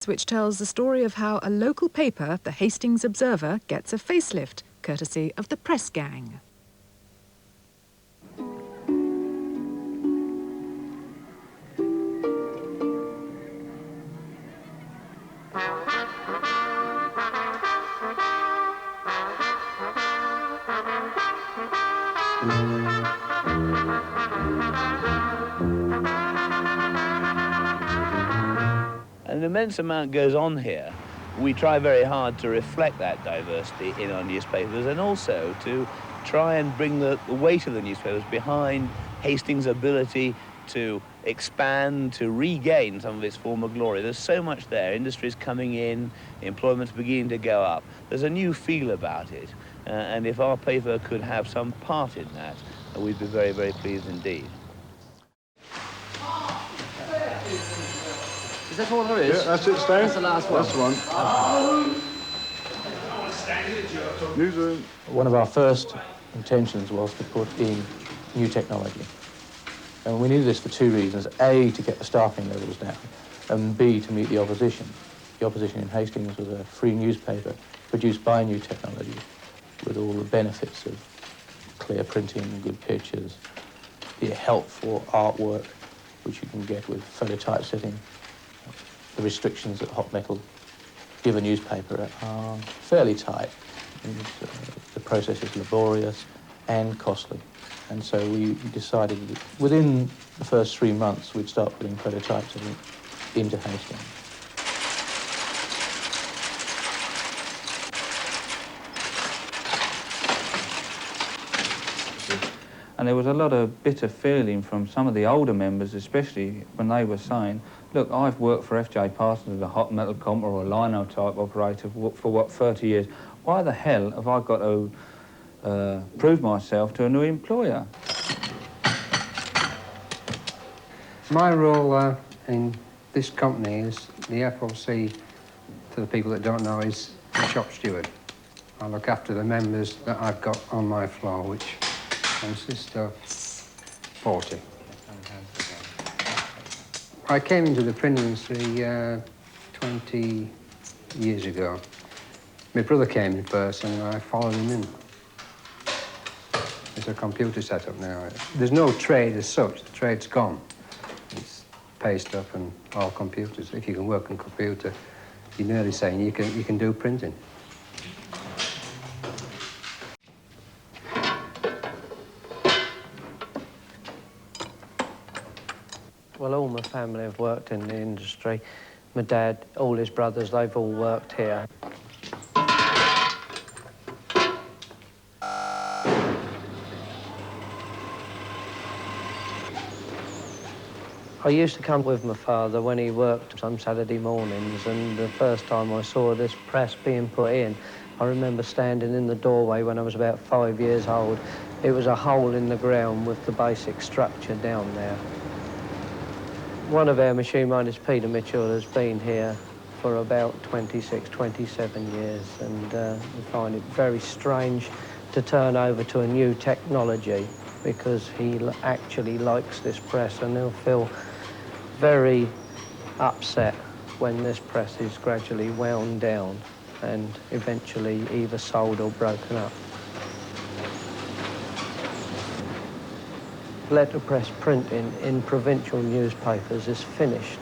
which tells the story of how a local paper, the Hastings Observer, gets a facelift, courtesy of the press gang. An immense amount goes on here. We try very hard to reflect that diversity in our newspapers and also to try and bring the weight of the newspapers behind Hastings' ability to expand, to regain some of its former glory. There's so much there. Industry's coming in, employment's beginning to go up. There's a new feel about it. And if our paper could have some part in that, we'd be very, very pleased indeed. Is that all there is? Yeah, that's it, Stan. That's the last one. That's the one. Newsroom. One of our first intentions was to put in new technology. And we needed this for two reasons. A, to get the staffing levels down, and B, to meet the opposition. The opposition in Hastings was a free newspaper produced by new technology with all the benefits of clear printing, good pictures, the help for artwork, which you can get with phototypesetting. The restrictions that hot metal give a newspaper are fairly tight. And, the process is laborious and costly. And so we decided that within the first 3 months we'd start putting prototypes into Hastings. And there was a lot of bitter feeling from some of the older members, especially when they were saying, look, I've worked for F J Parsons as a hot metal comper or a lino-type operator for what, 30 years. Why the hell have I got to prove myself to a new employer? My role in this company is the FLC, to the people that don't know, is the shop steward. I look after the members that I've got on my floor, which consist of 40. I came into the printing industry 20 years ago. My brother came in first and I followed him in. There's a computer setup now. There's no trade as such, the trade's gone. It's paste up and all computers. If you can work on a computer, you're nearly saying you can do printing. Well, all my family have worked in the industry. My dad, all his brothers, they've all worked here. I used to come with my father when he worked some Saturday mornings, and the first time I saw this press being put in, I remember standing in the doorway when I was about 5 years old. It was a hole in the ground with the basic structure down there. One of our machine minders, Peter Mitchell, has been here for about 26, 27 years, and we find it very strange to turn over to a new technology because he actually likes this press, and he'll feel very upset when this press is gradually wound down and eventually either sold or broken up. Letterpress printing in provincial newspapers is finished.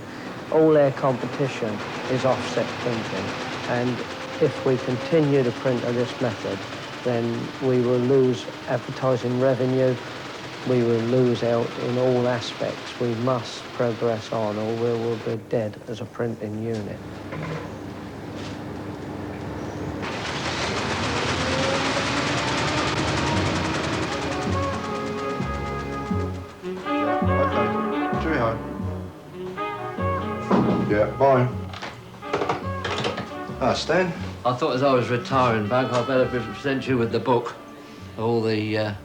All our competition is offset printing, and if we continue to print at this method, then we will lose advertising revenue, we will lose out in all aspects. We must progress on or we will be dead as a printing unit. Yeah, bye. Ah, Stan. I thought as I was retiring back, I'd better present you with the book of all the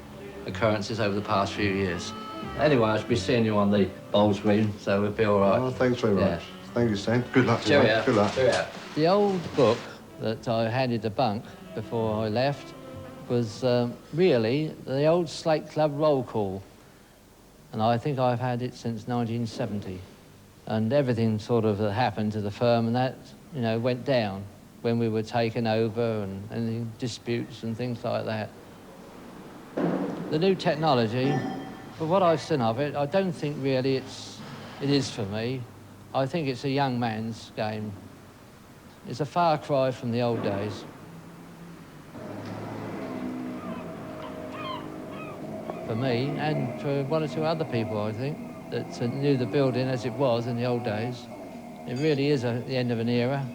occurrences over the past few years. Anyway, I should be seeing you on the bowl screen, so we'll be all right. Oh, thanks very much. Thank you, Stan. Good luck to you. Cheerio. Good luck. Cheerio. The old book that I handed to Bunk before I left was really the old Slate Club roll call. And I think I've had it since 1970. And everything sort of happened to the firm, and that, you know, went down when we were taken over and disputes and things like that. The new technology, for what I've seen of it, I don't think really it is for me. I think it's a young man's game. It's a far cry from the old days. For me, and for one or two other people, I think, that knew the building as it was in the old days. It really is the end of an era.